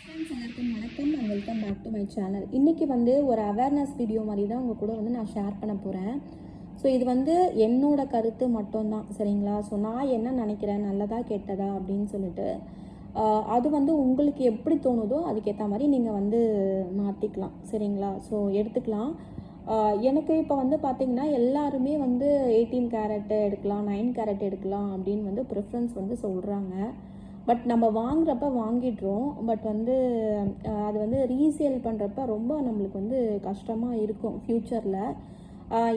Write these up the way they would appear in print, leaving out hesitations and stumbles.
Friends எல்லாருக்கும் வணக்கம் and welcome back to my channel. இன்றைக்கி வந்து ஒரு அவேர்னஸ் வீடியோ மாதிரி தான் உங்கள் கூட வந்து நான் ஷேர் பண்ண போகிறேன். ஸோ இது வந்து என்னோட கருத்து மட்டும்தான், சரிங்களா? ஸோ நான் என்ன நினைக்கிறேன், நல்லதா கெட்டதா அப்படின்னு சொல்லிட்டு அது வந்து உங்களுக்கு எப்படி தோணுதோ அதுக்கேற்ற மாதிரி நீங்கள் வந்து மாற்றிக்கலாம், சரிங்களா? ஸோ எடுத்துக்கலாம். எனக்கு இப்போ வந்து பார்த்திங்கன்னா எல்லாருமே வந்து 18 கேரட்டு எடுக்கலாம், 9 கேரட் எடுக்கலாம் அப்படின்னு வந்து ப்ரிஃபரன்ஸ் வந்து சொல்கிறாங்க. பட் நம்ம வாங்குறப்ப வாங்கிடுறோம். பட் வந்து அது வந்து ரீசேல் பண்ணுறப்ப ரொம்ப நம்மளுக்கு வந்து கஷ்டமாக இருக்கும் ஃப்யூச்சரில்.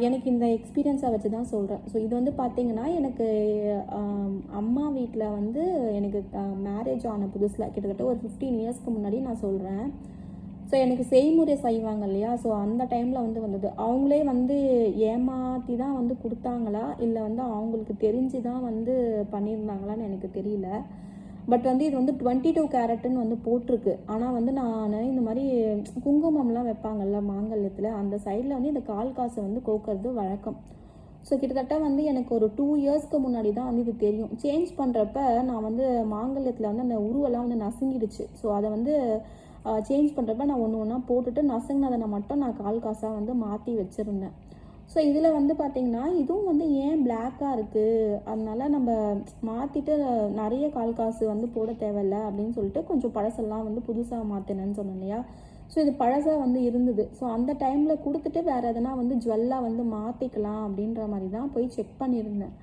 எனக்கு இந்த எக்ஸ்பீரியன்ஸை வச்சு தான் சொல்கிறேன். ஸோ இது வந்து பார்த்திங்கன்னா எனக்கு அம்மா வீட்டில் வந்து எனக்கு மேரேஜ் ஆன புதுசில் கிட்டத்தட்ட ஒரு 15 இயர்ஸ்க்கு முன்னாடி நான் சொல்கிறேன். ஸோ எனக்கு செய்முறை செய்வாங்க இல்லையா, ஸோ அந்த டைமில் வந்து வந்தது. அவங்களே வந்து ஏமாற்றி தான் வந்து கொடுத்தாங்களா இல்லை வந்து அவங்களுக்கு தெரிஞ்சு தான் வந்து பண்ணியிருந்தாங்களான்னு எனக்கு தெரியல. பட் வந்து இது வந்து 22 கேரட்டுன்னு வந்து போட்டிருக்கு. ஆனால் வந்து நான் இந்த மாதிரி குங்குமம்லாம் வைப்பாங்கல்ல மாங்கல்யத்தில், அந்த சைடில் வந்து இந்த கால் காசை வந்து கோக்கிறது வழக்கம். ஸோ கிட்டத்தட்ட வந்து எனக்கு ஒரு 2 இயர்ஸ்க்கு முன்னாடி தான் வந்து இது தெரியும். சேஞ்ச் பண்ணுறப்ப நான் வந்து மாங்கல்யத்தில் வந்து அந்த உருவெல்லாம் வந்து நசுங்கிடுச்சு. ஸோ அதை வந்து சேஞ்ச் பண்ணுறப்ப நான் ஒன்று ஒன்றா போட்டுட்டு நசுங்கினதை மட்டும் நான் கால் காசாக வந்து மாற்றி வச்சுருந்தேன். ஸோ இதில் வந்து பார்த்திங்கன்னா இதுவும் வந்து ஏன் பிளாக்காக இருக்குது, அதனால நம்ம மாற்றிட்டு நிறைய கால் காசு வந்து போட தேவையில்லை அப்படின்னு சொல்லிட்டு கொஞ்சம் பழசெல்லாம் வந்து புதுசாக மாற்றினேன்னு சொன்னேன் இல்லையா. ஸோ இது பழசாக வந்து இருந்தது. ஸோ அந்த டைமில் கொடுத்துட்டு வேறு எதனா வந்து ஜுவல்லாக வந்து மாற்றிக்கலாம் அப்படின்ற மாதிரி தான் போய் செக் பண்ணியிருந்தேன்.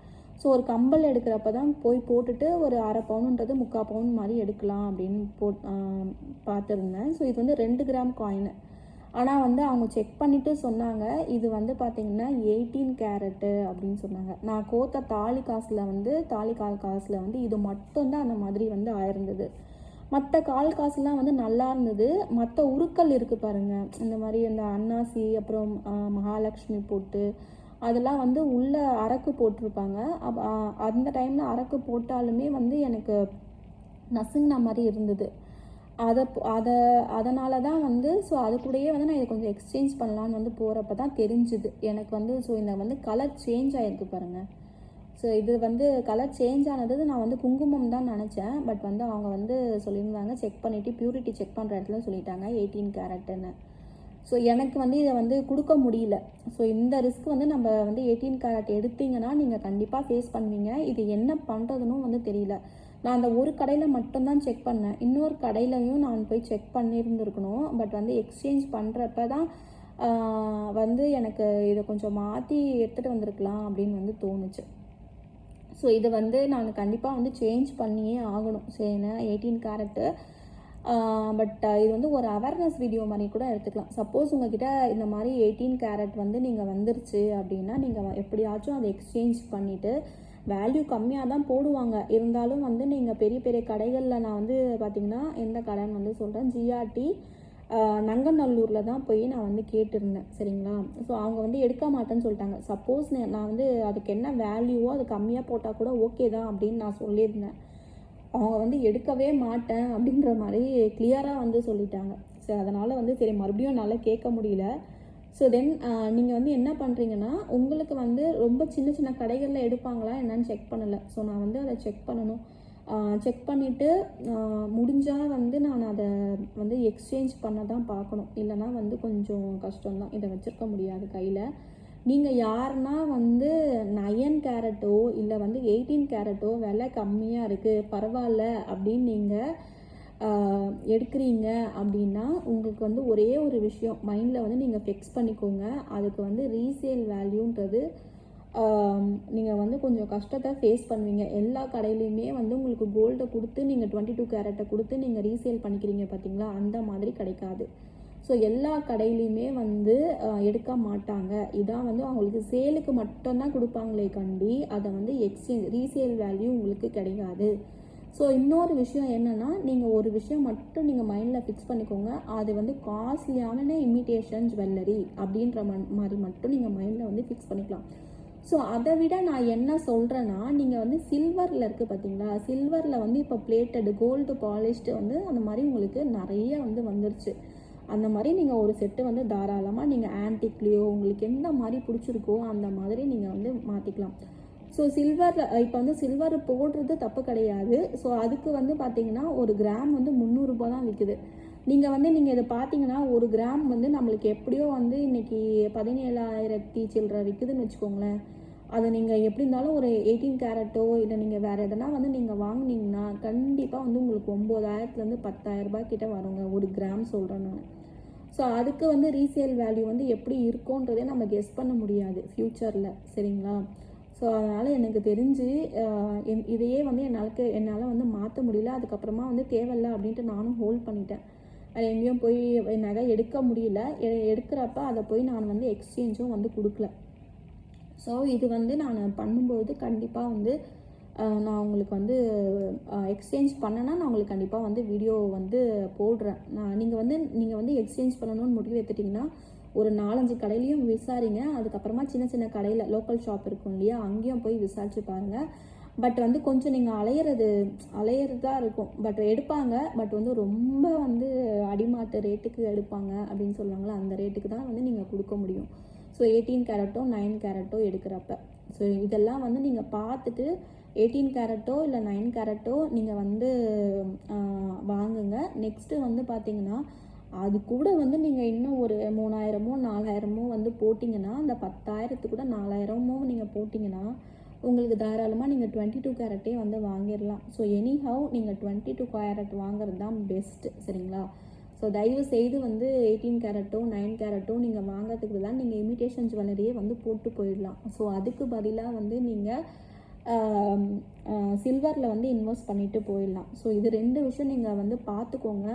ஸோ ஒரு கம்பல் எடுக்கிறப்ப தான் போய் போட்டுட்டு ஒரு 1/2 பவுனுன்றது 3/4 பவுன் மாதிரி எடுக்கலாம் அப்படின்னு பார்த்துருந்தேன். ஸோ இது வந்து 2 கிராம் காயின். ஆனால் வந்து அவங்க செக் பண்ணிவிட்டு சொன்னாங்க இது வந்து பார்த்திங்கன்னா 18 கேரட்டு அப்படின்னு சொன்னாங்க. நான் கோத்த தாலி காசில் வந்து கால் காசில் வந்து இது மட்டும்தான் அந்த மாதிரி வந்து ஆயிருந்தது. மற்ற கால் காசுலாம் வந்து நல்லா இருந்தது. மற்ற உருக்கள் இருக்குது பாருங்கள், இந்த மாதிரி அந்த அன்னாசி அப்புறம் மகாலட்சுமி போட்டு அதெல்லாம் வந்து உள்ளே அரக்கு போட்டிருப்பாங்க. அந்த டைமில் அரக்கு போட்டாலுமே வந்து எனக்கு நசுங்கின மாதிரி இருந்தது. அதனால தான் வந்து ஸோ அது கூடயே வந்து நான் இதை கொஞ்சம் எக்ஸ்சேஞ்ச் பண்ணலான்னு வந்து போகிறப்ப தான் தெரிஞ்சுது எனக்கு வந்து. ஸோ இந்த வந்து கலர் சேஞ்ச் ஆகிருக்கு பாருங்கள். ஸோ இது வந்து கலர் சேஞ்ச் ஆனது நான் வந்து குங்குமம் தான் நினச்சேன். பட் வந்து அவங்க வந்து சொல்லியிருந்தாங்க செக் பண்ணிவிட்டு பியூரிட்டி செக் பண்ணுற இடத்துல சொல்லிட்டாங்க 18 கேரட்டுன்னு. ஸோ எனக்கு வந்து இதை வந்து கொடுக்க முடியல. ஸோ இந்த ரிஸ்க் வந்து நம்ம வந்து 18 கேரட் எடுத்தீங்கன்னா நீங்கள் கண்டிப்பாக ஃபேஸ் பண்ணுவீங்க. இது என்ன பண்ணுறதுன்னு வந்து தெரியல. நான் அந்த ஒரு கடையில் மட்டும்தான் செக் பண்ணேன். இன்னொரு கடையிலையும் நான் போய் செக் பண்ணியிருந்துருக்கணும். பட் வந்து எக்ஸ்சேஞ்ச் பண்ணுறப்ப தான் வந்து எனக்கு இதை கொஞ்சம் மாற்றி எடுத்துகிட்டு வந்திருக்கலாம் அப்படின்னு வந்து தோணுச்சு. ஸோ இதை வந்து நான் கண்டிப்பாக வந்து சேஞ்ச் பண்ணியே ஆகணும். சரி, 18 கேரட்டு. பட் இது வந்து ஒரு அவேர்னஸ் வீடியோ மாதிரி கூட எடுத்துக்கலாம். சப்போஸ் உங்ககிட்ட இந்த மாதிரி 18 கேரட் வந்து நீங்கள் வந்துருச்சு அப்படின்னா நீங்கள் எப்படியாச்சும் அதை எக்ஸ்சேஞ்ச் பண்ணிவிட்டு வேல்யூ கம்மியாக தான் போடுவாங்க. இருந்தாலும் வந்து நீங்கள் பெரிய பெரிய கடைகளில் நான் வந்து பார்த்திங்கன்னா எந்த கடைன்னு வந்து சொல்கிறேன், ஜிஆர்டி நங்கநல்லூரில் தான் போய் நான் வந்து கேட்டிருந்தேன், சரிங்களா. ஸோ அவங்க வந்து எடுக்க மாட்டேன்னு சொல்லிட்டாங்க. சப்போஸ் நான் வந்து அதுக்கு என்ன வேல்யூவோ அது கம்மியாக போட்டால் கூட ஓகே தான் அப்படின்னு நான் சொல்லியிருந்தேன். அவங்க வந்து எடுக்கவே மாட்டேன் அப்படின்ற மாதிரி கிளியராக வந்து சொல்லிட்டாங்க. ஸோ அதனால் வந்து சரி மறுபடியும் என்னால் கேட்க முடியல. ஸோ தென் நீங்கள் வந்து என்ன பண்ணுறீங்கன்னா உங்களுக்கு வந்து ரொம்ப சின்ன சின்ன கடைகளில் எடுப்பாங்களா என்னன்னு செக் பண்ணலை. ஸோ நான் வந்து அதை செக் பண்ணணும். செக் பண்ணிவிட்டு முடிஞ்சால் வந்து நான் அதை வந்து எக்ஸ்சேஞ்ச் பண்ண தான் பார்க்கணும். இல்லைனா வந்து கொஞ்சம் கஷ்டம்தான், இதை வச்சுருக்க முடியாது கையில். நீங்கள் யாருன்னா வந்து 9 கேரட்டோ இல்லை வந்து 18 கேரட்டோ விலை கம்மியாக இருக்குது பரவாயில்ல அப்படின்னு நீங்கள் எடுக்கிறீங்க அப்படின்னா உங்களுக்கு வந்து ஒரே ஒரு விஷயம் மைண்டில் வந்து நீங்கள் ஃபிக்ஸ் பண்ணிக்கோங்க. அதுக்கு வந்து ரீசேல் வேல்யூன்றது நீங்கள் வந்து கொஞ்சம் கஷ்டத்தை ஃபேஸ் பண்ணுவீங்க. எல்லா கடையிலையுமே வந்து உங்களுக்கு கோல்டை கொடுத்து நீங்கள் 22 கேரட்டை கொடுத்து நீங்கள் ரீசேல் பண்ணிக்கிறீங்க பார்த்தீங்களா, அந்த மாதிரி கிடைக்காது. ஸோ எல்லா கடையிலையுமே வந்து எடுக்க மாட்டாங்க. இதான் வந்து அவங்களுக்கு சேலுக்கு மட்டும்தான் கொடுப்பாங்களே கண்டி அதை வந்து எக்ஸ்சேஞ்ச் ரீசேல் வேல்யூ உங்களுக்கு கிடைக்காது. ஸோ இன்னொரு விஷயம் என்னென்னா, நீங்கள் ஒரு விஷயம் மட்டும் நீங்கள் மைண்டில் ஃபிக்ஸ் பண்ணிக்கோங்க, அது வந்து காஸ்ட்லியான இமிட்டேஷன் ஜுவல்லரி அப்படின்ற மாதிரி மட்டும் நீங்கள் மைண்டில் வந்து ஃபிக்ஸ் பண்ணிக்கலாம். ஸோ அதை விட நான் என்ன சொல்கிறேன்னா, நீங்கள் வந்து சில்வரில் இருக்குது பார்த்தீங்களா, சில்வரில் வந்து இப்போ பிளேட்டடு கோல்டு பாலிஷ்டு வந்து அந்த மாதிரி உங்களுக்கு நிறைய வந்து வந்துருச்சு. அந்த மாதிரி நீங்கள் ஒரு செட்டு வந்து தாராளமாக நீங்கள் ஆன்டிக்லேயோ உங்களுக்கு எந்த மாதிரி பிடிச்சிருக்கோ அந்த மாதிரி நீங்கள் வந்து மாற்றிக்கலாம். ஸோ சில்வர் இப்போ வந்து சில்வர் போடுறது தப்பு கிடையாது. ஸோ அதுக்கு வந்து பார்த்தீங்கன்னா ஒரு கிராம் வந்து 300 ரூபா தான் விற்குது. நீங்கள் இதை பார்த்தீங்கன்னா ஒரு கிராம் வந்து நம்மளுக்கு எப்படியோ வந்து இன்றைக்கி 17,000 சில்லற விற்குதுன்னு வச்சுக்கோங்களேன். அதை நீங்கள் எப்படி இருந்தாலும் ஒரு 18 கேரட்டோ இல்லை நீங்கள் வேறு எதனா வந்து நீங்கள் வாங்கினீங்கன்னா கண்டிப்பாக வந்து உங்களுக்கு 9,000லேருந்து 10,000 ரூபாய் கிட்ட வருங்க ஒரு கிராம் சொல்கிறேன் நான். ஸோ அதுக்கு வந்து ரீசேல் வேல்யூ வந்து எப்படி இருக்கும்ன்றதே நம்ம கெஸ் பண்ண முடியாது ஃப்யூச்சரில், சரிங்களா? ஸோ அதனால் எனக்கு தெரிஞ்சு இதையே வந்து என்னால் வந்து மாற்ற முடியல. அதுக்கப்புறமா வந்து தேவையில்லை அப்படின்ட்டு நானும் ஹோல்ட் பண்ணிட்டேன். அது எங்கேயும் போய் நகை எடுக்க முடியல. எடுக்கிறப்ப அதை போய் நான் வந்து எக்ஸ்சேஞ்சும் வந்து கொடுக்கல. ஸோ இது வந்து நான் பண்ணும்போது கண்டிப்பாக வந்து நான் உங்களுக்கு வந்து எக்ஸ்சேஞ்ச் பண்ணேன்னா நான் உங்களுக்கு கண்டிப்பாக வந்து வீடியோ வந்து போடுறேன். நீங்கள் வந்து எக்ஸ்சேஞ்ச் பண்ணணும்னு முடிவு எடுத்துட்டிங்கன்னா ஒரு 4-5 கடையிலையும் விசாரிங்க. அதுக்கப்புறமா சின்ன சின்ன கடையில் லோக்கல் ஷாப் இருக்கும் இல்லையா, அங்கேயும் போய் விசாரிச்சு பாருங்கள். பட் வந்து கொஞ்சம் நீங்கள் அலையிறதா இருக்கும். பட் எடுப்பாங்க. பட் வந்து ரொம்ப வந்து அடிமாட்டு ரேட்டுக்கு எடுப்பாங்க அப்படின்னு சொல்லுவாங்களா, அந்த ரேட்டுக்கு தான் வந்து நீங்கள் கொடுக்க முடியும். ஸோ 18 கேரட்டோ 9 கேரட்டோ எடுக்கிறப்ப ஸோ இதெல்லாம் வந்து நீங்கள் பார்த்துட்டு 18 கேரட்டோ இல்லை 9 கேரட்டோ நீங்கள் வந்து வாங்குங்க. நெக்ஸ்ட்டு வந்து பார்த்தீங்கன்னா அது கூட வந்து நீங்கள் இன்னும் ஒரு 3,000மோ 4,000மோ வந்து போட்டிங்கன்னா அந்த 10,000த்துக்கு கூட 4,000மோ நீங்கள் போட்டிங்கன்னா உங்களுக்கு தாராளமாக நீங்கள் 22 கேரட்டே வந்து வாங்கிடலாம். ஸோ எனிஹவ் நீங்கள் 22 கேரட் வாங்குறது தான் பெஸ்ட்டு, சரிங்களா? ஸோ தயவு செய்து வந்து 18 கேரட்டோ 9 கேரட்டோ நீங்கள் வாங்கிறதுக்கு தான் நீங்கள் இமிட்டேஷன் ஜுவல்லரியே வந்து போட்டு போயிடலாம். ஸோ அதுக்கு பதிலாக வந்து நீங்கள் சில்வரில் வந்து இன்வெஸ்ட் பண்ணிவிட்டு போயிடலாம். ஸோ இது 2 விஷயம் நீங்கள் வந்து பார்த்துக்கோங்க.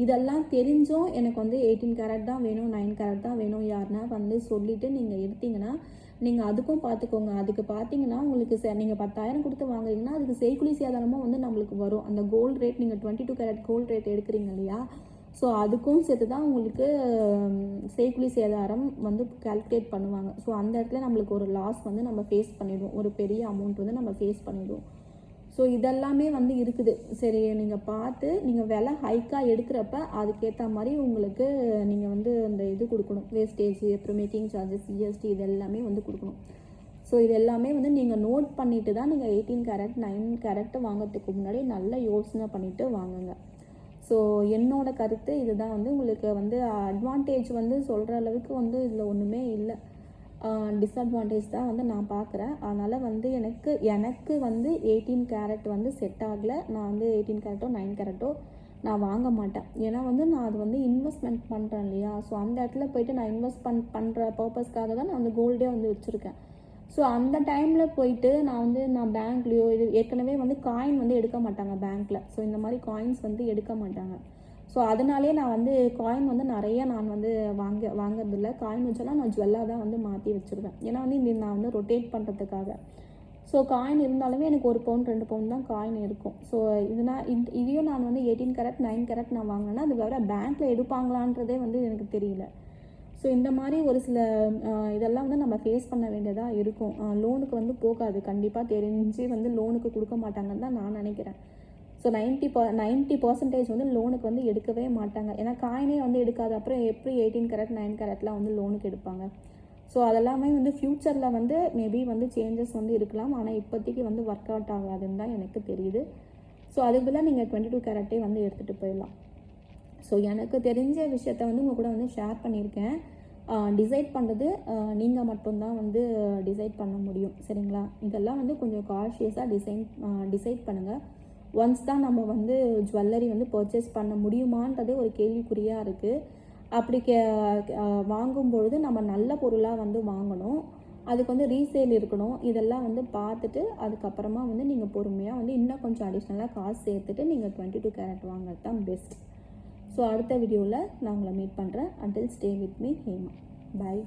இதெல்லாம் தெரிஞ்சும் எனக்கு வந்து 18 கேரட் தான் வேணும் 9 கேரட் தான் வேணும் யாருன்னா வந்து சொல்லிவிட்டு நீங்கள் எடுத்தீங்கன்னா நீங்கள் அதுக்கும் பார்த்துக்கோங்க. அதுக்கு பார்த்தீங்கன்னா உங்களுக்கு நீங்கள் 10,000 கொடுத்து வாங்குறீங்கன்னா அதுக்கு செய்கூலி சேதாரமும் வந்து நம்மளுக்கு வரும். அந்த கோல்டு ரேட் நீங்கள் 22 கேரட் கோல்டு ரேட் எடுக்கிறீங்க இல்லையா, ஸோ அதுக்கும் சேர்த்து தான் உங்களுக்கு செய்கூலி சேதாரம் வந்து கால்குலேட் பண்ணுவாங்க. ஸோ அந்த இடத்துல நம்மளுக்கு ஒரு லாஸ் வந்து நம்ம ஃபேஸ் பண்ணிவிடுவோம். ஒரு பெரிய அமௌண்ட் வந்து நம்ம ஃபேஸ் பண்ணிவிடுவோம். ஸோ இதெல்லாமே வந்து இருக்குது. சரி, நீங்கள் பார்த்து நீங்கள் விலை ஹைக்காக எடுக்கிறப்ப அதுக்கேற்ற மாதிரி உங்களுக்கு நீங்கள் வந்து அந்த இது கொடுக்கணும், வேஸ்டேஜ், அப்புறம் மேக்கிங் சார்ஜஸ், ஜிஎஸ்டி இது எல்லாமே வந்து கொடுக்கணும். ஸோ இது எல்லாமே வந்து நீங்கள் நோட் பண்ணிவிட்டு தான் நீங்கள் 18 கேரட் 9 கேரட் வாங்கிறதுக்கு முன்னாடி நல்லா யோசனை பண்ணிவிட்டு வாங்குங்க. ஸோ என்னோட கருத்து இதுதான். வந்து உங்களுக்கு வந்து அட்வான்டேஜ் வந்து சொல்கிற அளவுக்கு வந்து இதில் ஒன்றுமே இல்லை. டிஸ்அட்வான்டேஜ் தான் வந்து நான் பார்க்குறேன். அதனால் வந்து எனக்கு வந்து 18 கேரட் வந்து செட் ஆகலை. நான் வந்து 18 கேரட்டோ 9 கேரட்டோ நான் வாங்க மாட்டேன். ஏன்னா வந்து நான் அது வந்து இன்வெஸ்ட்மெண்ட் பண்ணுறேன் இல்லையா, ஸோ அந்த இடத்துல போயிட்டு நான் இன்வெஸ்ட் பண்ணுற பர்பஸ்க்காக தான் நான் வந்து கோல்டே வந்து வச்சுருக்கேன். ஸோ அந்த டைமில் போயிட்டு நான் பேங்க்லேயோ இது ஏற்கனவே வந்து காயின் வந்து எடுக்க மாட்டாங்க பேங்க்கில். ஸோ இந்த மாதிரி காயின்ஸ் வந்து எடுக்க மாட்டாங்க. ஸோ அதனாலே நான் வந்து காயின் வந்து நிறைய நான் வந்து வாங்குறதில்ல. காயின் வச்சாலும் நான் ஜுவல்லாக தான் வந்து மாற்றி வச்சுருவேன். ஏன்னா வந்து நான் வந்து ரொட்டேட் பண்ணுறதுக்காக. ஸோ காயின் இருந்தாலுமே எனக்கு 1 பவுன் 2 பவுன் தான் காயின் இருக்கும். ஸோ இதையும் நான் வந்து 18 கேரட் 9 கேரட் நான் வாங்கினேன்னா அது வேறு பேங்க்கில் எடுப்பாங்களான்றதே வந்து எனக்கு தெரியல. ஸோ இந்த மாதிரி ஒரு சில இதெல்லாம் வந்து நம்ம ஃபேஸ் பண்ண வேண்டியதாக இருக்கும். லோனுக்கு வந்து போகாது, கண்டிப்பாக தெரிஞ்சு வந்து லோனுக்கு கொடுக்க மாட்டாங்கன்னு தான் நான் நினைக்கிறேன். ஸோ 90% வந்து லோனுக்கு வந்து எடுக்கவே மாட்டாங்க. ஏன்னா காயினே வந்து எடுக்காத அப்புறம் எப்படி 18 கேரட் 9 கேரட்லாம் வந்து லோனுக்கு எடுப்பாங்க? ஸோ அதெல்லாமே வந்து ஃப்யூச்சரில் வந்து மேபி வந்து சேஞ்சஸ் வந்து இருக்கலாம். ஆனால் இப்போதைக்கு வந்து ஒர்க் அவுட் ஆகாதுன்னு தான் எனக்கு தெரியுது. ஸோ அதுக்கு பதிலாக நீங்கள் 22 கேரட்டே வந்து எடுத்துகிட்டு போயிடலாம். ஸோ எனக்கு தெரிஞ்ச விஷயத்த வந்து உங்கள் கூட வந்து ஷேர் பண்ணியிருக்கேன். டிசைட் பண்ணுறது நீங்கள் மட்டும்தான் வந்து டிசைட் பண்ண முடியும், சரிங்களா? இதெல்லாம் வந்து கொஞ்சம் கான்ஷியஸாக டிசைட் பண்ணுங்கள். ஒன்ஸ் தான் நம்ம வந்து ஜுவல்லரி வந்து பர்ச்சேஸ் பண்ண முடியுமான்றதே ஒரு கேள்விக்குறியாக இருக்குது. அப்படி வாங்கும்பொழுது நம்ம நல்ல பொருளாக வந்து வாங்கணும். அதுக்கு வந்து ரீசேல் இருக்கணும். இதெல்லாம் வந்து பார்த்துட்டு அதுக்கப்புறமா வந்து நீங்கள் பொறுமையாக வந்து இன்னும் கொஞ்சம் அடிஷ்னலாக காசு சேர்த்துட்டு நீங்கள் 22 கேரட் வாங்குறது தான் பெஸ்ட். ஸோ அடுத்த வீடியோவில் நான் உங்களை மீட் பண்ணுறேன். Until stay with me Hema. Bye.